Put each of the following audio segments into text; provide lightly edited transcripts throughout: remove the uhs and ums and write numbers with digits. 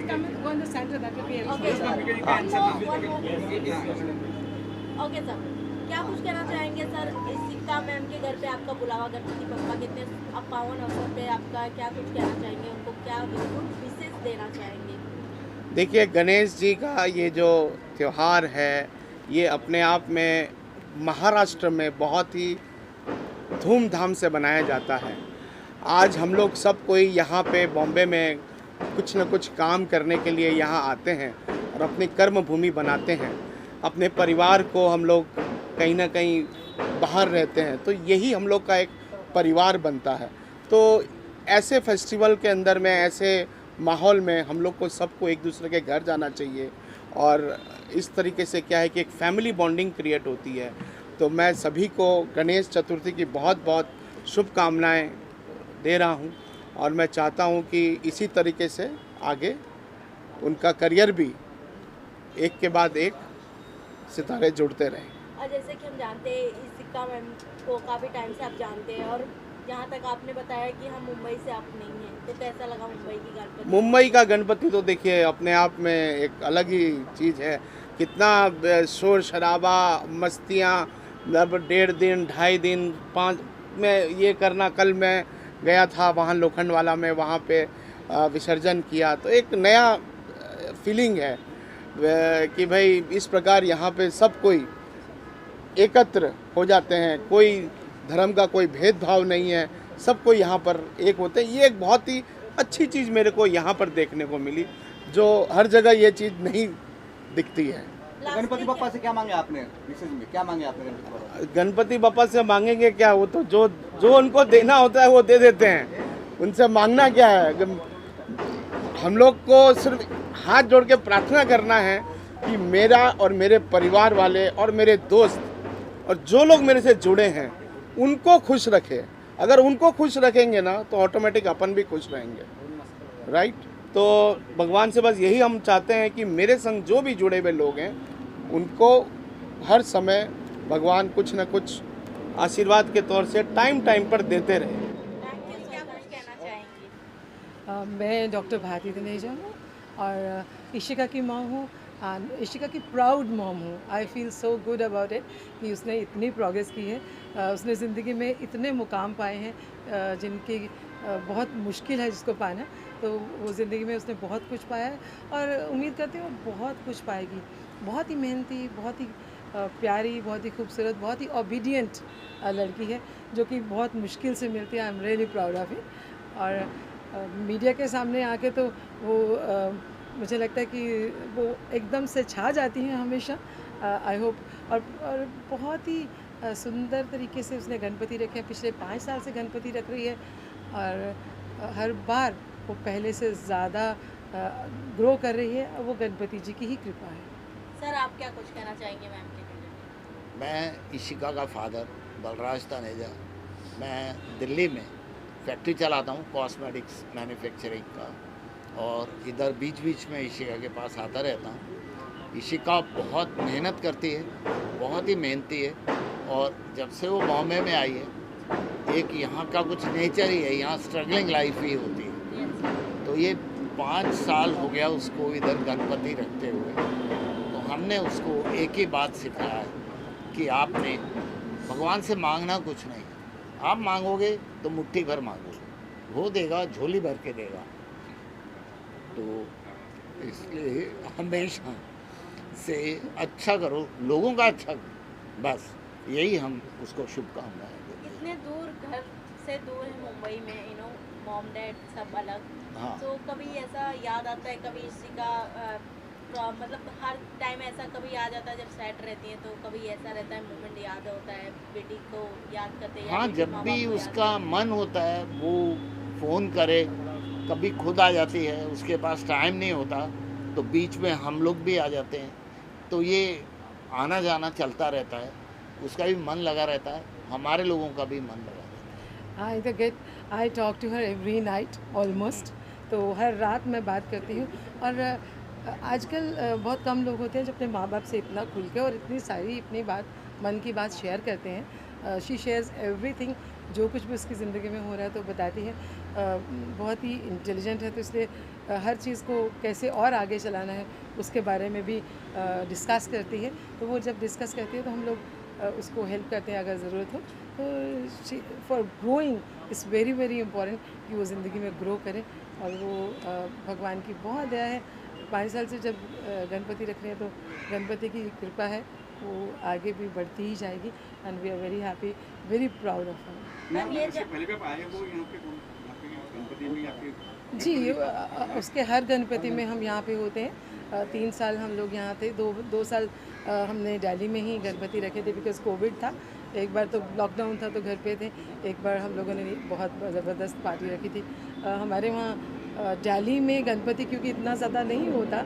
come and go in the center, that will be Okay, helpful. sir. Okay sir, क्या कुछ कहना चाहेंगे sir इस सिक्का मैम के घर पे आपका बुलावा गणपति बप्पा के इतने अब पावन अवसर पे आपका क्या कुछ कहना चाहेंगे, उनको क्या गुड विशेष देना चाहेंगे? देखिए, गणेश जी का ये जो त्यौहार है, ये अपने आप में महाराष्ट्र में बहुत ही धूमधाम से मनाया जाता है। आज हम लोग सब कोई यहाँ पे बॉम्बे में कुछ न कुछ काम करने के लिए यहाँ आते हैं और अपनी कर्म भूमि बनाते हैं। अपने परिवार को हम लोग कहीं ना कहीं बाहर रहते हैं, तो यही हम लोग का एक परिवार बनता है। तो ऐसे फेस्टिवल के अंदर में, ऐसे माहौल में हम लोग को सबको एक दूसरे के घर जाना चाहिए और इस तरीके से क्या है कि एक फैमिली बॉन्डिंग क्रिएट होती है। तो मैं सभी को गणेश चतुर्थी की बहुत बहुत शुभकामनाएं दे रहा हूं और मैं चाहता हूं कि इसी तरीके से आगे उनका करियर भी एक के बाद एक सितारे जुड़ते रहें। और जैसे कि हम जानते हैं इस सिक्का मैम को काफ़ी टाइम से आप जानते हैं और जहाँ तक आपने बताया कि हम मुंबई से आप नहीं हैं, तो कैसा लगा मुंबई की गणपति? मुंबई का गणपति तो देखिए अपने आप में एक अलग ही चीज़ है। कितना शोर शराबा, मस्तियाँ, मतलब 1.5 दिन 2.5 दिन 5 में ये करना। कल मैं गया था वहाँ लोखंडवाला में, वहाँ पे विसर्जन किया, तो एक नया फीलिंग है कि भाई इस प्रकार यहाँ पे सब कोई एकत्र हो जाते हैं। कोई धर्म का कोई भेदभाव नहीं है, सब कोई यहाँ पर एक होते हैं। ये एक बहुत ही अच्छी चीज़ मेरे को यहाँ पर देखने को मिली, जो हर जगह ये चीज़ नहीं दिखती है। गणपति बप्पा से क्या मांगे आपने? विशेष में क्या मांगे आपने गणपति बप्पा? गणपति बप्पा से मांगेंगे क्या, वो तो जो उनको देना होता है वो दे देते हैं। उनसे मांगना क्या है? हम लोग को सिर्फ हाथ जोड़ के प्रार्थना करना है कि मेरा और मेरे परिवार वाले और मेरे दोस्त और जो लोग मेरे से जुड़े हैं उनको खुश रखे। अगर उनको खुश रखेंगे ना तो ऑटोमेटिक अपन भी खुश रहेंगे, राइट? तो भगवान से बस यही हम चाहते हैं कि मेरे संग जो भी जुड़े हुए लोग हैं उनको हर समय भगवान कुछ न कुछ आशीर्वाद के तौर से टाइम टाइम पर देते रहे। थैंक यू, क्या कुछ कहना चाहेंगे? मैं डॉक्टर भारती तनेजा हूँ और इशिका की माँ हूँ, इशिका की प्राउड मॉम हूँ। I feel so good about it कि उसने इतनी प्रोग्रेस की है, उसने ज़िंदगी में इतने मुकाम पाए हैं जिनकी बहुत मुश्किल है जिसको पाना। तो वो ज़िंदगी में उसने बहुत कुछ पाया है और उम्मीद करती हूँ बहुत कुछ पाएगी। बहुत ही मेहनती, बहुत ही प्यारी, बहुत ही खूबसूरत, बहुत ही ओबीडियंट लड़की है जो कि बहुत मुश्किल से मिलती है। I am really proud of it. और मीडिया के सामने आके तो वो मुझे लगता है कि वो एकदम से छा जाती हैं हमेशा। I hope. और बहुत ही सुंदर तरीके से उसने गणपति रखे हैं। पिछले 5 साल से गणपति रख रही है और हर बार वो पहले से ज़्यादा ग्रो कर रही है और वो गणपति जी की ही कृपा है। सर, आप क्या कुछ कहना चाहेंगे मैम के लिए? मैं इशिका का फादर बलराज तनेजा, मैं दिल्ली में फैक्ट्री चलाता हूँ कॉस्मेटिक्स मैन्युफैक्चरिंग का, और इधर बीच बीच में इशिका के पास आता रहता हूँ। इशिका बहुत मेहनत करती है, बहुत ही मेहनती है, और जब से वो बॉम्बे में आई है, एक यहाँ का कुछ नेचर ही है, यहाँ स्ट्रगलिंग लाइफ ही होती है। तो ये 5 साल हो गया उसको इधर गणपति रखते हुए। तो हमने उसको एक ही बात सिखाया है कि आपने भगवान से मांगना कुछ नहीं, आप मांगोगे तो मुट्ठी भर मांगोगे, वो देगा झोली भर के देगा। तो इसलिए हमेशा से अच्छा करो, लोगों का अच्छा करो, बस यही हम उसको शुभकामनाएं देते हैं। इतने दूर घर से दूर है मुंबई में, मॉम डैड सब अलग। हाँ। तो कभी ऐसा याद आता है, कभी इसी का मतलब हर टाइम ऐसा कभी आ जाता है जब सैड रहती है, तो कभी ऐसा रहता है मोमेंट याद होता है बेटी को याद करते हैं? हाँ, जब भी उसका मन होता है वो फ़ोन करे, कभी खुद आ जाती है, उसके पास टाइम नहीं होता तो बीच में हम लोग भी आ जाते हैं। तो ये आना जाना चलता रहता है, उसका भी मन लगा रहता है, हमारे लोगों का भी मन लगा रहता है। I talk to her every night almost. तो हर रात मैं बात करती हूँ। और आजकल बहुत कम लोग होते हैं जो अपने माँ बाप से इतना खुल के और इतनी सारी अपनी बात, मन की बात शेयर करते हैं। शी शेयर्स एवरीथिंग, जो कुछ भी उसकी ज़िंदगी में हो रहा है तो बताती है। बहुत ही इंटेलिजेंट है, तो इसलिए हर चीज़ को कैसे और आगे चलाना है उसके बारे में भी डिस्कस करती है। तो वो जब डिस्कस करती है तो हम लोग उसको हेल्प करते हैं अगर ज़रूरत हो। तो for growing is very very important कि वो ज़िंदगी में ग्रो करे, और वो भगवान की बहुत दया है। 5 साल से जब गणपति रख रहे हैं तो गणपति की कृपा है, वो आगे भी बढ़ती ही जाएगी। And we are very happy, very proud of her. Ma'am ये पहले भी आए वो यहाँ पे गणपति में आपके जी, उसके हर गणपति में हम यहाँ पे होते हैं। 3 साल हम लोग यहाँ थे, दो साल हमने दिल्ली में ही गणपति रखे थे बिकॉज़ कोविड था। एक बार तो लॉकडाउन था तो घर पे थे, एक बार हम लोगों ने बहुत ज़बरदस्त पार्टी रखी थी। हमारे वहाँ दिल्ली में गणपति क्योंकि इतना ज़्यादा नहीं होता,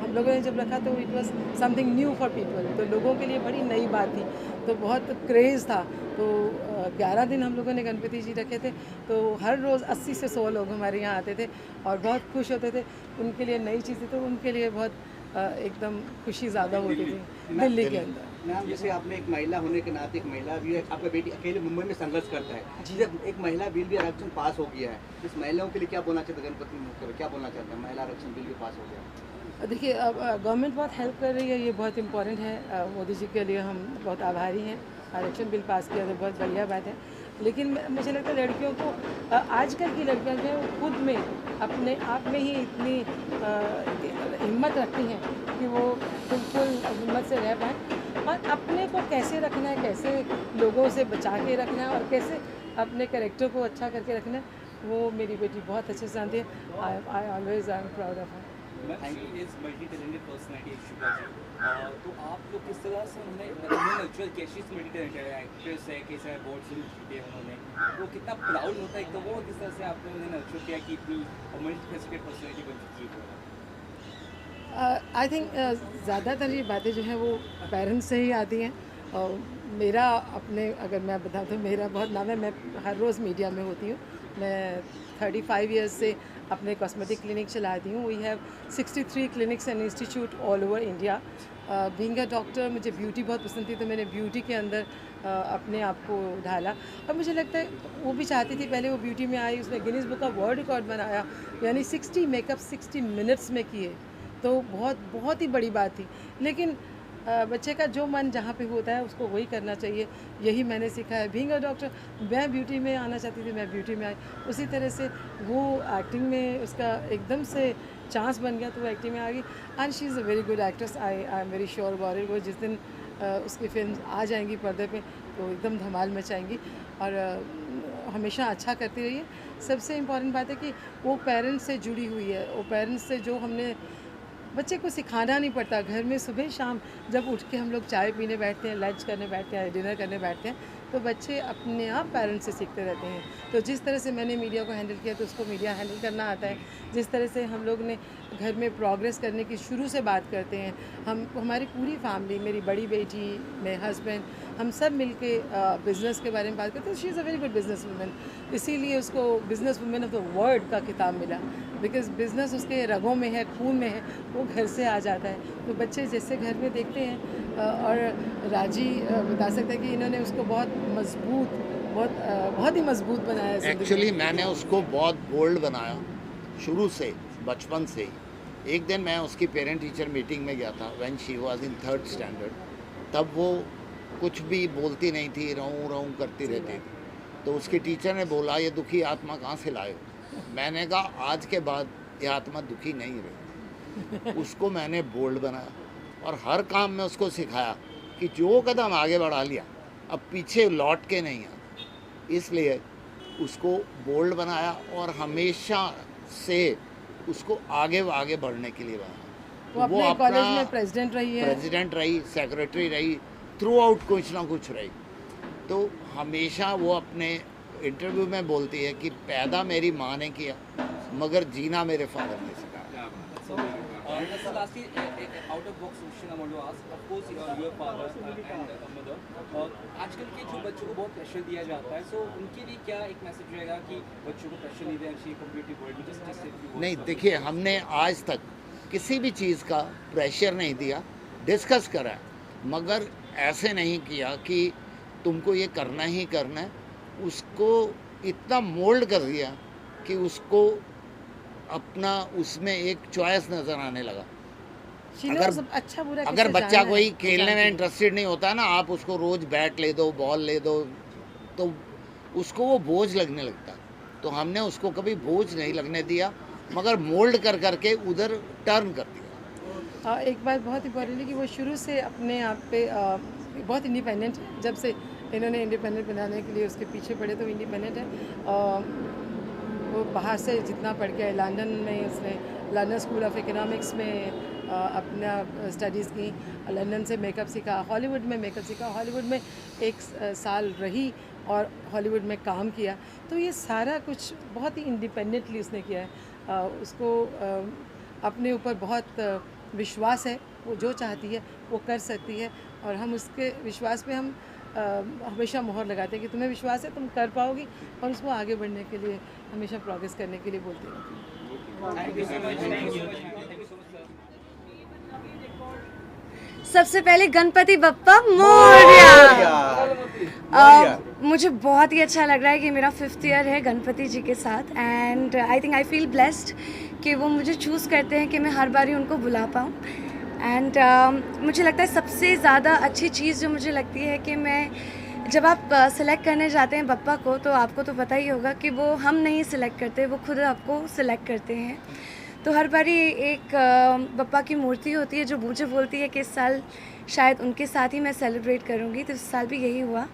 हम लोगों ने जब रखा तो it was something new for people, तो लोगों के लिए बड़ी नई बात थी, तो बहुत क्रेज़ था। तो 11 दिन हम लोगों ने गणपति जी रखे थे, तो हर रोज़ 80 से 100 लोग हमारे यहाँ आते थे और बहुत खुश होते थे। उनके लिए नई चीज़ थी तो उनके लिए बहुत एकदम खुशी ज़्यादा होती थी दिल्ली के अंदर। मैम जैसे आपने एक महिला होने के नाते, एक महिला भी है, आपका बेटी अकेले मुंबई में संघर्ष करता है, जब एक महिला बिल भी आरक्षण पास हो गया है, इस महिलाओं के लिए क्या बोलना चाहते हैं गणपति मुख्य, क्या बोलना चाहते हैं? महिला आरक्षण बिल भी पास हो गया। देखिए, अब गवर्नमेंट बहुत हेल्प कर रही है, ये बहुत इम्पोर्टेंट है। मोदी जी के लिए हम बहुत आभारी हैं। आरक्षण बिल पास किया तो बहुत बढ़िया बात है, लेकिन मुझे लगता है लड़कियों को आजकल की लड़कियां जो है वो खुद में अपने आप में ही इतनी हिम्मत रखती हैं कि वो बिल्कुल हिम्मत से रह पाएँ, और अपने को कैसे रखना है, कैसे लोगों से बचा के रखना है और कैसे अपने कैरेक्टर को अच्छा करके रखना है, वो मेरी बेटी बहुत अच्छे से जानती है। I always I am proud of her. Is multi talented personality Ishika ji, तो आप लोग किस तरह से उन्होंने नर्चर कैसी मल्टी टैलेंटेड एक्ट्रेस है, कैसे अवार्ड से जीते उन्होंने, वो कितना प्राउड होता है तो वो किस तरह से आपने उन्हें नर्चर किया कि इतनी मल्टी फेसेटेड पर्सनैलिटी बन चुकी है? आई थिंक ज़्यादातर ये बातें जो हैं वो पेरेंट्स से ही आती हैं। और मेरा अपने अगर मैं बताऊँ तो मेरा बहुत नाम है, मैं हर रोज़ मीडिया में होती हूँ। मैं 35 ईयर्स से अपने कॉस्मेटिक क्लिनिक चलाती हूँ। We have 63 clinics and institute all over India. Being a doctor मुझे ब्यूटी बहुत पसंद थी, तो मैंने ब्यूटी के अंदर अपने आप को ढाला, और मुझे लगता है वो भी चाहती थी। पहले वो ब्यूटी में आई, उसने गिनीज बुक का वर्ल्ड रिकॉर्ड बनाया, यानी 60 मेकअप 60 मिनट्स में किए, तो बहुत ही बड़ी बात थी। लेकिन बच्चे का जो मन जहाँ पे होता है उसको वही करना चाहिए, यही मैंने सीखा है। बीइंग अ डॉक्टर, मैं ब्यूटी में आना चाहती थी, मैं ब्यूटी में आई। उसी तरह से वो एक्टिंग में उसका एकदम से चांस बन गया, तो वो एक्टिंग में आ गई। And she is a very good actress, I am very sure about it. वो जिस दिन उसकी फिल्म आ जाएंगी पर्दे पे तो एकदम धमाल मचाएंगी, और हमेशा अच्छा करती रही है। सबसे इम्पॉर्टेंट बात है कि वो पेरेंट्स से जुड़ी हुई है, वो पेरेंट्स से जो हमने बच्चे को सिखाना नहीं पड़ता। घर में सुबह शाम जब उठ के हम लोग चाय पीने बैठते हैं, लंच करने बैठते हैं, डिनर करने बैठते हैं, तो बच्चे अपने आप पेरेंट्स से सीखते रहते हैं। तो जिस तरह से मैंने मीडिया को हैंडल किया तो उसको मीडिया हैंडल करना आता है। जिस तरह से हम लोग ने घर में प्रोग्रेस करने की शुरू से बात करते हैं, हमारी पूरी फैमिली, मेरी बड़ी बेटी, मेरे हस्बैंड, हम सब मिलके बिज़नेस के बारे में बात करते हैं। She is a very good business women, इसीलिए उसको business women of the world का खिताब मिला, बिकॉज़ बिज़नेस उसके रगों में है, खून में है, वो घर से आ जाता है। तो बच्चे जैसे घर में देखते हैं, और राजी बता सकते हैं कि इन्होंने उसको बहुत मजबूत, बहुत ही मजबूत बनाया है। एक्चुअली मैंने उसको बहुत बोल्ड बनाया शुरू से, बचपन से ही। एक दिन मैं उसकी पेरेंट टीचर मीटिंग में गया था, when she was in 3rd standard. तब वो कुछ भी बोलती नहीं थी, रहूं रहूं करती रहती थी। तो उसकी टीचर ने बोला, ये दुखी आत्मा कहाँ से लाए हो? मैंने कहा आज के बाद ये आत्मा दुखी नहीं रही। उसको मैंने बोल्ड बनाया और हर काम में उसको सिखाया कि जो कदम आगे बढ़ा लिया अब पीछे लौट के नहीं आना। इसलिए उसको बोल्ड बनाया और हमेशा से उसको आगे बढ़ने के लिए बनाया। वो अपने कॉलेज में प्रेसिडेंट रही है, प्रेसिडेंट रही, सेक्रेटरी रही, थ्रू आउट कुछ ना कुछ रही। तो हमेशा वो अपने इंटरव्यू में बोलती है कि पैदा मेरी माँ ने किया मगर जीना मेरे फादर ने सिखाया। That's the last out of box question I want to ask. Of course, your father and mother. आजकल के जो बच्चों को बहुत प्रेशर दिया जाता है, so उनके लिए क्या एक मैसेज रहेगा कि बच्चों को प्रेशर नहीं देना चाहिए कम्पिटिटिव वर्ल्ड में? जस्ट नहीं, देखिए, हमने आज तक किसी भी चीज़ का प्रेशर नहीं दिया, डिस्कस करा, मगर ऐसे नहीं किया कि तुमको ये करना ही करना है। उसको इतना मोल्ड कर दिया कि उसको अपना उसमें एक चॉइस नज़र आने लगा। She knows अगर अब अच्छा बुरा अगर किसे बच्चा जानना कोई है, खेलने में जानती है। इंटरेस्टेड नहीं होता ना, आप उसको रोज़ बैट ले दो, बॉल ले दो, तो उसको वो बोझ लगने लगता। तो हमने उसको कभी बोझ नहीं लगने दिया, मगर मोल्ड कर करके उधर टर्न कर दिया। एक बात बहुत इम्पोर्टेंट है कि वो शुरू से अपने आप पे बहुत इंडिपेंडेंट है। जब से इन्होंने इंडिपेंडेंट बनाने के लिए उसके पीछे पड़े तो इंडिपेंडेंट है। वो बाहर से जितना पढ़ के आए, लंदन में उसने लंदन स्कूल ऑफ इकोनॉमिक्स में अपना स्टडीज़ की, लंदन से मेकअप सीखा, हॉलीवुड में मेकअप सीखा, हॉलीवुड में एक साल रही और हॉलीवुड में काम किया। तो ये सारा कुछ बहुत ही इंडिपेंडेंटली उसने किया है। उसको अपने ऊपर बहुत विश्वास है, वो जो चाहती है वो कर सकती है, और हम उसके विश्वास पे हम हमेशा मोहर लगाते हैं कि तुम्हें विश्वास है तुम कर पाओगी, और उसको आगे बढ़ने के लिए हमेशा प्रोग्रेस करने के लिए बोलते रहते हैं। Thank you so much, thank you so much sir. सबसे पहले गणपति बप्पा मोरया। मुझे बहुत ही अच्छा लग रहा है कि मेरा 5th ईयर है गणपति जी के साथ, and I think I feel blessed कि वो मुझे चूज़ करते हैं कि मैं हर बारी उनको बुला पाऊँ। एंड मुझे लगता है सबसे ज़्यादा अच्छी चीज़ जो मुझे लगती है कि मैं जब आप सिलेक्ट करने जाते हैं बप्पा को, तो आपको तो पता ही होगा कि वो हम नहीं सिलेक्ट करते, वो खुद आपको सिलेक्ट करते हैं। तो हर बारी एक बप्पा की मूर्ति होती है जो मुझे बोलती है कि इस साल शायद उनके साथ ही मैं सेलिब्रेट करूँगी, तो इस साल भी यही हुआ।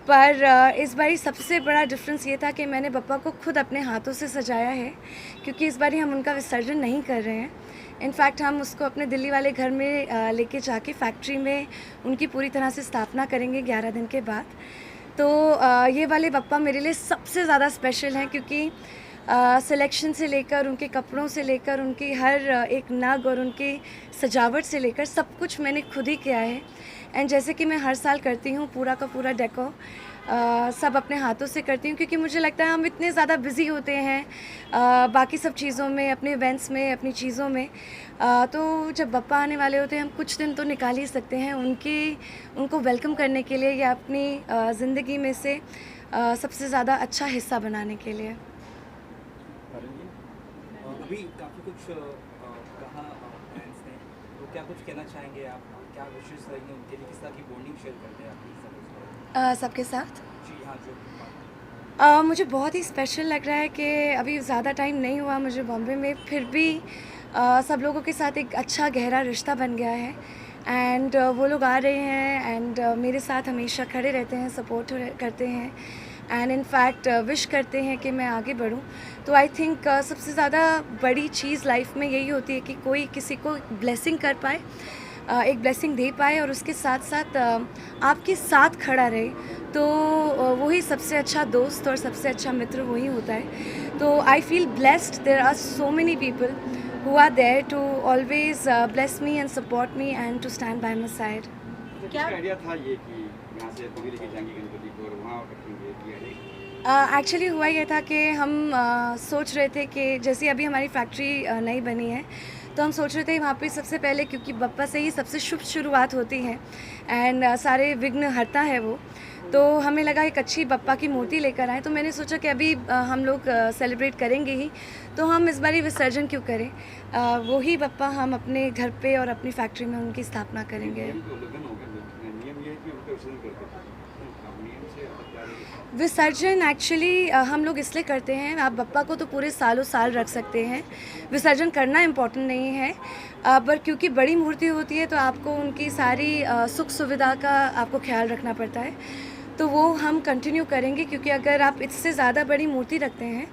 पर इस बारी सबसे बड़ा डिफरेंस ये था कि मैंने बप्पा को खुद अपने हाथों से सजाया है, क्योंकि इस बारी हम उनका विसर्जन नहीं कर रहे हैं। इनफैक्ट हम उसको अपने दिल्ली वाले घर में लेके जाके फैक्ट्री में उनकी पूरी तरह से स्थापना करेंगे 11 दिन के बाद। तो ये वाले बप्पा मेरे लिए सबसे ज़्यादा स्पेशल हैं, क्योंकि सिलेक्शन से लेकर उनके कपड़ों से लेकर उनकी हर एक नग और उनकी सजावट से लेकर सब कुछ मैंने खुद ही किया है। एंड जैसे कि मैं हर साल करती हूँ, पूरा का पूरा डेको सब अपने हाथों से करती हूँ, क्योंकि मुझे लगता है हम इतने ज़्यादा बिज़ी होते हैं बाकी सब चीज़ों में, अपने इवेंट्स में, अपनी चीज़ों में। तो जब बप्पा आने वाले होते हैं हम कुछ दिन तो निकाल ही सकते हैं उनको वेलकम करने के लिए, या अपनी ज़िंदगी में से सबसे ज़्यादा अच्छा हिस्सा बनाने के लिए। अभी काफ़ी कुछ कहा फैंस ने, तो क्या कुछ कहना चाहेंगे आप? क्या विशेष रहेंगे उनके लिए? किस तरह की बॉन्डिंग शेयर करते हैं आप सबके साथ? जी हाँ, जो मुझे बहुत ही स्पेशल लग रहा है कि अभी ज़्यादा टाइम नहीं हुआ मुझे बॉम्बे में, फिर भी सब लोगों के साथ एक अच्छा गहरा रिश्ता बन गया है। एंड वो लोग आ रहे हैं एंड मेरे साथ हमेशा खड़े रहते हैं, सपोर्ट करते हैं, एंड इनफैक्ट विश करते हैं कि मैं आगे बढ़ूं। तो आई थिंक सबसे ज़्यादा बड़ी चीज़ लाइफ में यही होती है कि कोई किसी को ब्लेसिंग कर पाए, एक ब्लेसिंग दे पाए, और उसके साथ साथ आपके साथ खड़ा रहे। तो वही सबसे अच्छा दोस्त और सबसे अच्छा मित्र वही होता है। तो I feel blessed, there are so many people who are there to always bless me and support me and to stand by my side. क्या आइडिया था ये कि यहाँ से दिल्ली लेके जाएंगे गणपति को और वहाँ रखेंगे? एक्चुअली हुआ ये था कि हम सोच रहे थे कि जैसे अभी हमारी फैक्ट्री नई बनी है, तो हम सोच रहे थे वहाँ पे सबसे पहले, क्योंकि बप्पा से ही सबसे शुभ शुरुआत होती है एंड सारे विघ्न हरता है वो, तो हमें लगा एक अच्छी बप्पा की मूर्ति लेकर आए। तो मैंने सोचा कि अभी हम लोग सेलिब्रेट करेंगे ही, तो हम इस बारी विसर्जन क्यों करें, वही बप्पा हम अपने घर पे और अपनी फैक्ट्री में उनकी स्थापना करेंगे। विसर्जन एक्चुअली हम लोग इसलिए करते हैं, आप बप्पा को तो पूरे सालों साल रख सकते हैं, विसर्जन करना इम्पोर्टेंट नहीं है, पर क्योंकि बड़ी मूर्ति होती है तो आपको उनकी सारी सुख सुविधा का आपको ख्याल रखना पड़ता है, तो वो हम कंटिन्यू करेंगे। क्योंकि अगर आप इससे ज़्यादा बड़ी मूर्ति रखते हैं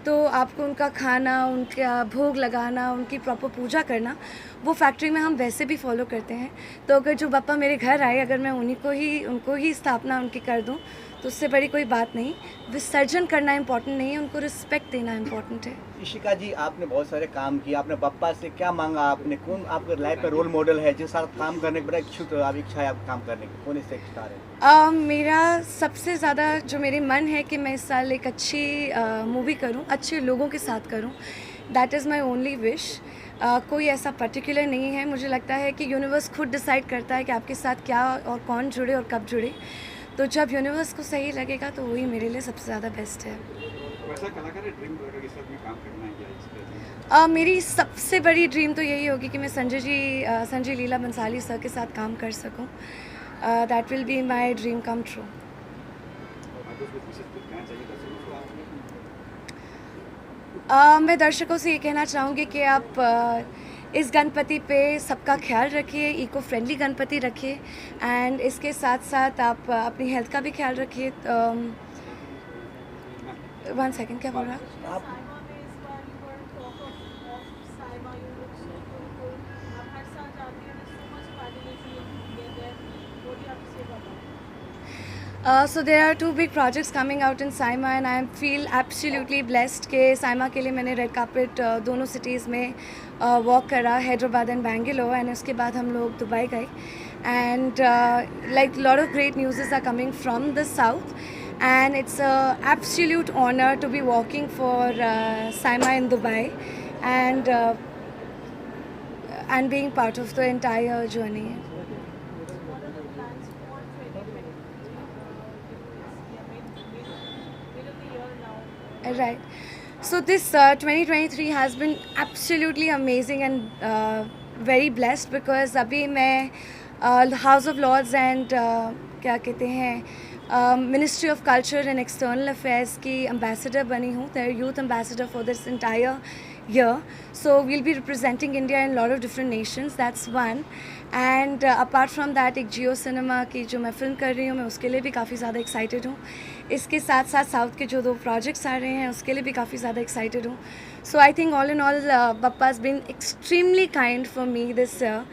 तो आपको उनका खाना, उनका भोग लगाना, उनकी प्रॉपर पूजा करना, वो फैक्ट्री में हम वैसे भी फॉलो करते हैं। तो अगर जो बप्पा मेरे घर आए, अगर मैं उनको ही स्थापना उनकी कर दूं, तो उससे बड़ी कोई बात नहीं। विसर्जन करना इम्पोर्टेंट नहीं है, उनको रिस्पेक्ट देना इम्पोर्टेंट है। इशिका जी, आपने बहुत सारे काम किए, आपने बप्पा से क्या मांगा? आपने कौन आपके लाइफ का रोल मॉडल है जिस साथ काम करने की बड़ा इच्छुक आप इच्छा है आप काम करने की, कौन इससे इच्छा है? मेरा सबसे ज़्यादा जो मेरे मन है कि मैं इस साल एक अच्छी मूवी करूं, अच्छे लोगों के साथ करूं, that is my only wish. कोई ऐसा पर्टिकुलर नहीं है, मुझे लगता है कि यूनिवर्स खुद डिसाइड करता है कि आपके साथ क्या और कौन जुड़े और कब जुड़े। तो जब यूनिवर्स को सही लगेगा तो वही मेरे लिए सबसे ज़्यादा बेस्ट है। वैसा कलाकार है ड्रीम कलाकार के साथ भी काम करना है क्या इस पे? मेरी सबसे बड़ी ड्रीम तो यही होगी कि मैं संजय लीला बंसाली सर के साथ काम कर सकूं. That will be my dream come true. आपको कुछ विशेष कुछ कहना चाहिए दर्शकों को आप? मैं दर्शकों से ये कहना चाहूँगी कि आप इस गणपति पे सबका ख्याल रखिए, इको फ्रेंडली गणपति रखिए, एंड इसके साथ साथ आप अपनी हेल्थ का भी ख्याल रखिए. 1 सेकेंड, क्या बोल रहा? So there are 2 big projects coming out in Saima and I feel absolutely blessed कि साइमा के लिए मैंने रेड कार्पेट दोनों सिटीज़ में वॉक करा, हैदराबाद एंड बेंगलोर, एंड उसके बाद हम लोग दुबई गए. And like lot of great news are coming from the south, and it's an absolute honor to be working for Saima in Dubai and being part of the entire journey. Right. So this 2023 has been absolutely amazing and very blessed because अभी मैं House of Lords and क्या कहते हैं Ministry of Culture and External Affairs की ambassador बनी हूँ. They're youth ambassador for this entire year. So we'll be representing India in a lot of different nations. That's one. And apart from that एक जियो cinema की जो मैं film कर रही हूँ, मैं उसके लिए भी काफ़ी ज़्यादा एक्साइटेड हूँ. इसके साथ साथ साउथ के जो 2 प्रोजेक्ट्स आ रहे हैं उसके लिए भी काफ़ी ज़्यादा एक्साइटेड हूँ. So I think all in all Bappa has been extremely kind for me this year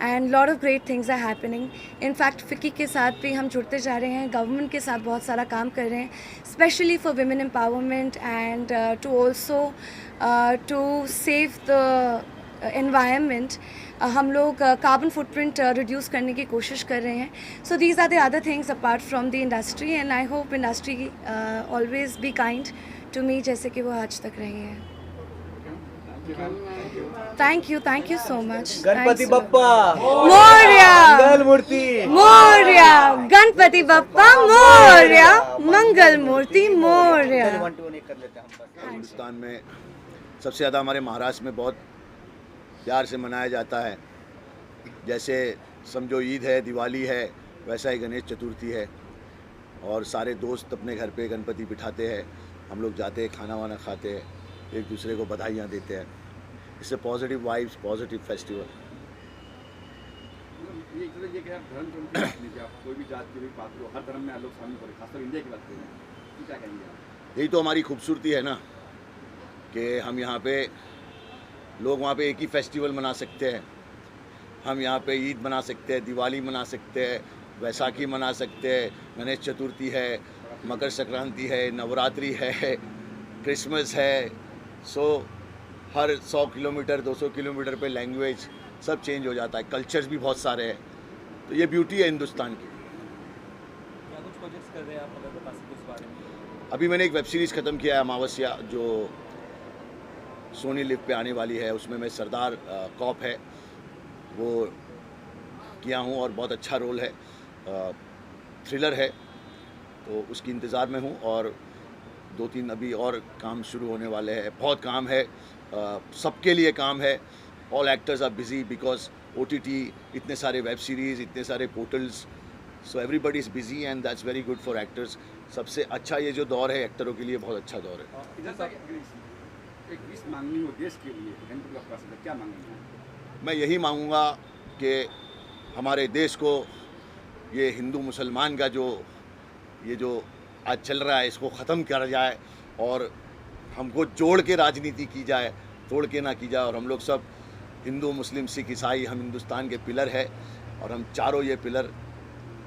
and lot of great things are happening. In fact FICCI के साथ भी हम जुड़ते जा रहे हैं, गवर्नमेंट के साथ बहुत सारा काम कर रहे हैं, specially for women empowerment and to also to save the environment. हम लोग कार्बन फुटप्रिंट रिड्यूस करने की कोशिश कर रहे हैं. So these are the other things apart from the industry and I hope industry always be kind to me जैसे कि वो आज तक रही है. Thank you so much. Ganpati Bappa Morya, Mangal Murti Morya, Ganpati Bappa Morya, Mangal Murti Morya. Hindustan में सबसे ज़्यादा हमारे महाराष्ट्र में बहुत प्यार से मनाया जाता है. जैसे समझो ईद है, दिवाली है, वैसा ही गणेश चतुर्थी है. और सारे दोस्त अपने घर पे गणपति बिठाते हैं, हम लोग जाते हैं, खाना वाना खाते हैं, एक दूसरे को बधाइयाँ देते हैं. इससे पॉजिटिव वाइब्स, पॉजिटिव फेस्टिवल. ये एक तरह ये कि आप धर्म की बात नहीं, आप कोई भी जात की भी बात करो, हर धर्म में लोग शामिल हो रहे, खासकर इंडिया की बात करें, क्या कहेंगे आप? यही तो हमारी खूबसूरती है ना कि हम यहाँ पे लोग वहाँ पे एक ही फेस्टिवल मना सकते हैं. हम यहाँ पे ईद मना सकते हैं, दिवाली मना सकते हैं, वैसाखी मना सकते हैं, गणेश चतुर्थी है, मकर संक्रांति है, नवरात्रि है, क्रिसमस है. सो हर 100 किलोमीटर 200 किलोमीटर पे लैंग्वेज सब चेंज हो जाता है, कल्चर्स भी बहुत सारे हैं. तो ये ब्यूटी है हिंदुस्तान की. क्या कुछ प्रोजेक्ट्स कर रहे हैं आप, अगर बता सकते उस बारे में? अभी मैंने एक वेब सीरीज़ ख़त्म किया है, अमावस्या, जो सोनी लिव पे आने वाली है. उसमें मैं सरदार कॉप है वो किया हूँ और बहुत अच्छा रोल है. थ्रिलर है, तो उसकी इंतज़ार में हूँ. और 2-3 अभी और काम शुरू होने वाले हैं. बहुत काम है, सबके लिए काम है. All actors are busy because OTT, इतने सारे वेब सीरीज़, इतने सारे portals. So everybody is busy and that's very good for actors. सबसे अच्छा ये जो दौर है एक्टरों के लिए बहुत अच्छा दौर है. इधर से एक विश मांगनी हो देश के लिए, गणपति बप्पा से क्या मांगनी है? मैं यही मांगूंगा कि हमारे देश को ये हिंदू मुसलमान का ये जो आज चल रहा है, इसको ख़त्म किया जाए और हमको जोड़ के राजनीति की जाए, तोड़ के ना की जाए. और हम लोग सब हिंदू, मुस्लिम, सिख, ईसाई, हम हिंदुस्तान के पिलर है और हम चारों ये पिलर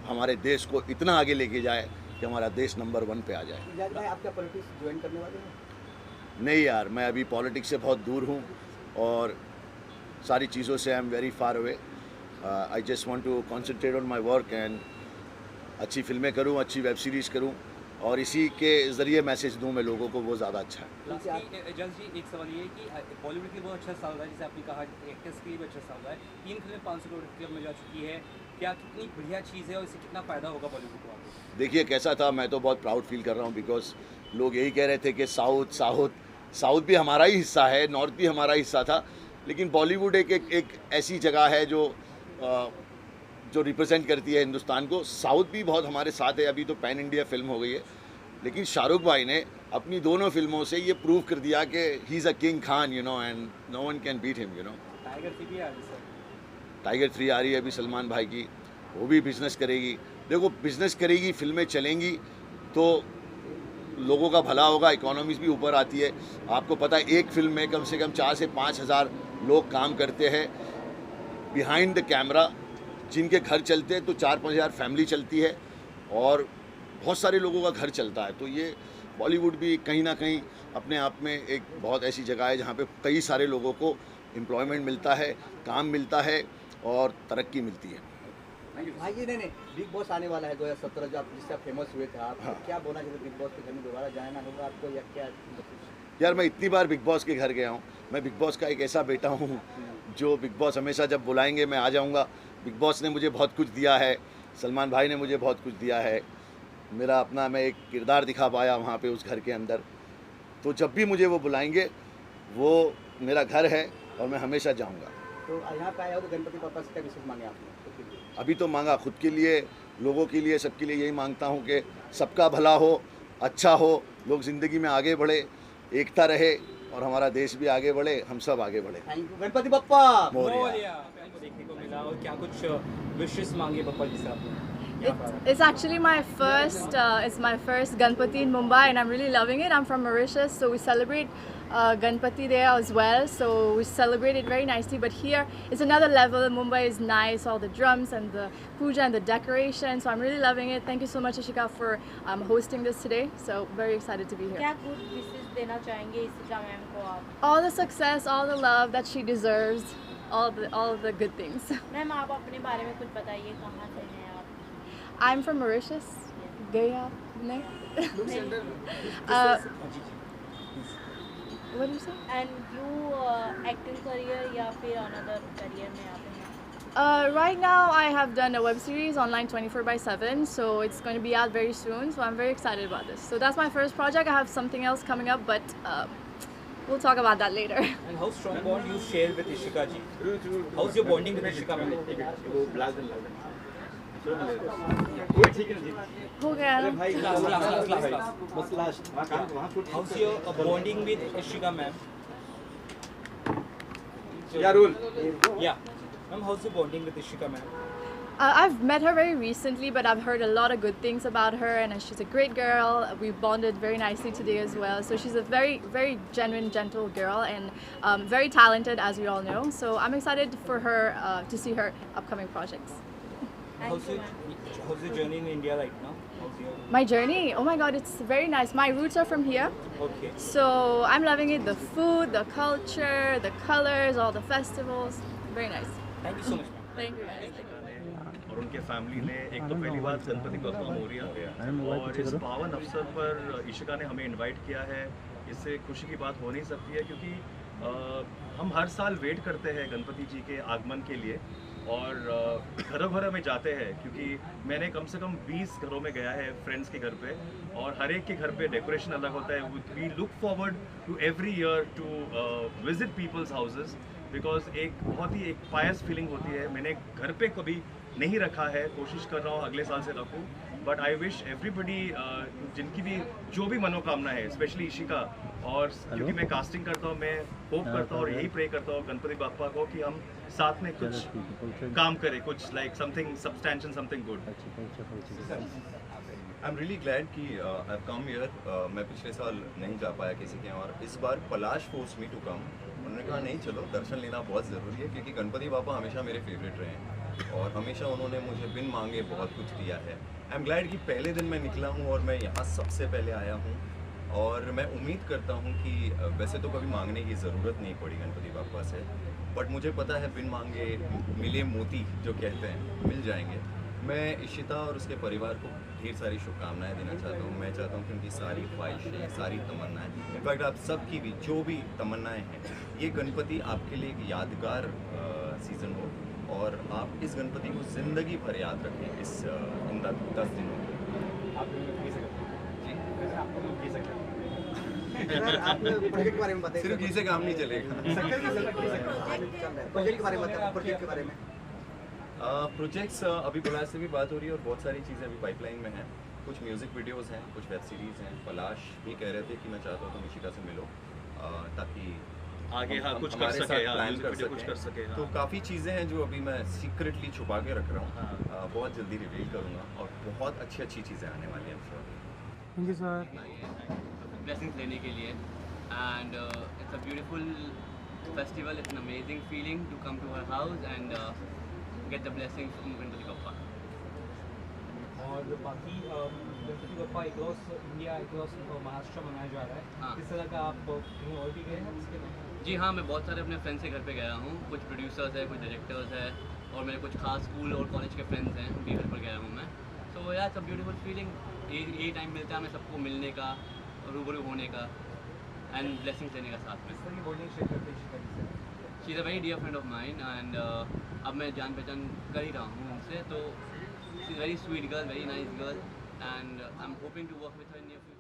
हमारे देश को इतना आगे लेके जाए कि हमारा देश नंबर 1 पे आ जाए. आप क्या पॉलिटिक्स ज्वाइन करने वाले हैं? नहीं यार, मैं अभी पॉलिटिक्स से बहुत दूर हूँ और सारी चीज़ों से I am very far away. I just want to concentrate on my work and अच्छी फिल्में करूँ, अच्छी वेब सीरीज़ करूँ और इसी के ज़रिए मैसेज दूँ मैं लोगों को, वो ज़्यादा अच्छा है। लास्टली जज जी एक सवाल ये है कि बॉलीवुड के लिए बहुत अच्छा साल रहा है, जैसे आपने कहा एक्टर्स के लिए भी अच्छा साल रहा है, 3 फिल्में 500 करोड़ क्लब में जा चुकी है, क्या कितनी बढ़िया चीज़ है और इससे कितना फ़ायदा होगा बॉलीवुड को आगे? देखिए कैसा था, मैं तो बहुत प्राउड फील कर रहा हूँ, बिकॉज लोग यही कह रहे थे कि साउथ भी हमारा ही हिस्सा है, नॉर्थ भी हमारा हिस्सा था, लेकिन बॉलीवुड एक ऐसी जगह है जो रिप्रेजेंट करती है हिंदुस्तान को। साउथ भी बहुत हमारे साथ है, अभी तो पैन इंडिया फिल्म हो गई है, लेकिन शाहरुख भाई ने अपनी दोनों फिल्मों से ये प्रूव कर दिया कि he is a king Khan, you know, and no one can beat him, you know. Tiger 3 भी आ रही सर, टाइगर 3 आ रही है अभी सलमान भाई की, वो भी बिज़नेस करेगी। देखो बिज़नेस करेगी, फिल्में चलेंगी तो लोगों का भला होगा, इकोनॉमीज़ भी ऊपर आती है। आपको पता है एक फिल्म में कम से कम 4 से 5 हज़ार लोग काम करते हैं बिहाइंड द कैमरा, जिनके घर चलते हैं तो 4-5 हज़ार फैमिली चलती है और बहुत सारे लोगों का घर चलता है। तो ये बॉलीवुड भी कहीं ना कहीं अपने आप में एक बहुत ऐसी जगह है जहाँ पे कई सारे लोगों को एम्प्लॉयमेंट मिलता है, काम मिलता है और तरक्की मिलती है। हाँ ये नहीं बिग बॉस आने वाला है 2017, जो आप जिससे आप फेमस हुए थे, आप क्या बोलना चाहते बिग बॉस के घर में दोबारा जाना होगा आपको या क्या? यार मैं इतनी बार बिग बॉस के घर गया हूँ, मैं बिग बॉस का एक ऐसा बेटा हूँ जो बिग बॉस हमेशा जब बुलाएंगे मैं आ जाऊँगा। बिग बॉस ने मुझे बहुत कुछ दिया है, सलमान भाई ने मुझे बहुत कुछ दिया है, मेरा अपना मैं एक किरदार दिखा पाया वहाँ पे उस घर के अंदर। तो जब भी मुझे वो बुलाएंगे, वो मेरा घर है और मैं हमेशा जाऊँगा। तो यहाँ पे आया हो तो गणपति पापा से क्या विशेष मांगे आपने? अभी तो मांगा खुद के लिए, लोगों के लिए, सबके लिए यही मांगता हूँ कि सबका भला हो, अच्छा हो, लोग ज़िंदगी में आगे बढ़े, एकता रहे और हमारा देश भी आगे बढ़े, हम सब आगे बढ़े। Thank you Ganpati Bappa Morya. को देखने को मिला और क्या कुछ विशेष मांगे पप्पा जी से आपने? It's actually my first Ganpati in Mumbai, and I'm really loving it. I'm from Mauritius, so we celebrate Ganpati there as well. So we celebrate it very nicely. But here it's another level. Mumbai is nice, all the drums and the puja and the decoration. So I'm really loving it. Thank you so much, Ishika, for hosting this today. So very excited to be here. क्या good wishes देना चाहेंगे Ishika ma'am को आप? All the success, all the love that she deserves, all the good things. Ma'am आप अपने बारे में कुछ बताइए, कहाँ से हैं आप? I'm from Mauritius. Gaya, no? What do you say? And you acting career या फिर another career में आप हैं? Right now I have done a web series online 24/7, so it's going to be out very soon, so I'm very excited about this. So that's my first project. I have something else coming up, but we'll talk about that later. And how strong bond you share with Ishika ji? How's your bonding with Ishika ma'am? हो गया ना? How's your bonding with Ishika ma'am? Yeah. Ma'am, how's your bonding with Ishika ma'am? I've met her very recently, but I've heard a lot of good things about her, and she's a great girl. We bonded very nicely today as well. So she's a very, very genuine, gentle girl, and very talented, as we all know. So I'm excited for her to see her upcoming projects. How's your journey in India right now? My journey? Oh my God, it's very nice. My roots are from here. Okay. So I'm loving it. The food, the culture, the colors, all the festivals. Very nice. Thank you so much, ma'am. Thank you guys. और उनके family ने एक तो पहली बात गणपति बप्पा मोरया, और इस पावन अवसर पर इशिका ने हमें इनवाइट किया है, इससे खुशी की बात हो नहीं सकती है, क्योंकि हम हर साल वेट करते हैं गणपति जी के आगमन के लिए और घरों घरों में जाते हैं, क्योंकि मैंने कम से कम 20 घरों में गया है फ्रेंड्स के घर पे, और हर एक के घर पे डेकोरेशन अलग होता है. We look forward to every year to visit people's houses, because एक बहुत ही एक पायस फीलिंग होती है. मैंने घर पे कभी नहीं रखा है, कोशिश कर रहा हूँ अगले साल से रखूँ, बट आई विश एवरीबडी जिनकी भी जो भी मनोकामना है, स्पेशली इशिका, और क्योंकि मैं कास्टिंग करता हूँ, मैं होप करता हूँ और यही प्रे करता हूँ गणपति बाप्पा को कि हम साथ में कुछ काम करें, कुछ like something substantial, something good. I am really glad कि आई कम हियर. मैं पिछले साल नहीं जा पाया किसी के, और इस बार पलाश फोर्स मी टू कम. उन्होंने कहा नहीं चलो, दर्शन लेना बहुत ज़रूरी है, क्योंकि गणपति बापा हमेशा मेरे फेवरेट रहे हैं और हमेशा उन्होंने मुझे बिन मांगे बहुत कुछ दिया है. आई एम ग्लैड कि पहले दिन मैं निकला हूँ और मैं यहाँ सबसे पहले आया हूँ, और मैं उम्मीद करता हूँ कि वैसे तो कभी मांगने की ज़रूरत नहीं पड़ी गणपति बापा से, बट मुझे पता है बिन मांगे मिले मोती जो कहते हैं मिल जाएंगे. मैं इशिता और उसके परिवार को ढेर सारी शुभकामनाएं देना चाहता हूँ। मैं चाहता हूँ कि उनकी सारी ख्वाहिशें, सारी तमन्नाएं, इनफैक्ट आप सब की भी जो भी तमन्नाएं हैं, ये गणपति आपके लिए एक यादगार सीज़न हो और आप इस गणपति को ज़िंदगी भर याद रखें इन 10 दिनों में। प्रोजेक्ट के बारे में बताइए। सिर्फ घी से काम नहीं चलेगा। प्रोजेक्ट के बारे में बताइए, प्रोजेक्ट के बारे में। प्रोजेक्ट्स अभी पलाश से भी बात हो रही है और बहुत सारी चीज़ें अभी पाइपलाइन में हैं। कुछ म्यूज़िक वीडियोस हैं, कुछ वेब सीरीज़ हैं। पलाश भी कह रहे थे कि मैं चाहता हूँ तुम इशिका से मिलो ताकि आगे हाँ कुछ कर हमारे सके, साथ हाँ, प्लान म्यूजिक वीडियो कुछ कर सके, हाँ। तो काफ़ी चीज़ें हैं जो अभी मैं सीक्रेटली छुपा के रख रहा हूँ। बहुत जल्दी रिवील करूँगा और बहुत अच्छी चीज़ें आने वाली हैं sure. Thank you sir. Blessings लेने के लिए and it's a beautiful festival, it's an amazing feeling to come to her house and get the blessings from Ganpati Bappa. और बाकी Ganpati Bappa across India, across Maharashtra मनाया जा रहा है। हाँ। इस तरह का आप कहीं और भी गए हैं इसके लिए? जी हाँ, मैं बहुत सारे अपने फ्रेंड्स के घर पे गया हूँ। कुछ प्रोड्यूसर्स हैं, कुछ डायरेक्टर्स हैं और मेरे कुछ खास स्कूल और कॉलेज के फ्रेंड्स हैं, उनके घर पर गया हूँ मैं। तो यार इट्स अ ब्यूटीफुल फीलिंग। ये टाइम मिलता है हमें सबको मिलने का, रूबरू होने का एंड ब्लेसिंग्स लेने का साथ में। इस तरह की बॉन्डिंग शेयर करते हैं इशिका जी से? She is a very dear friend of mine and अब मैं जान पहचान कर ही रहा हूँ उनसे। तो she is very sweet girl, very nice girl and I am hoping to work with her in near future.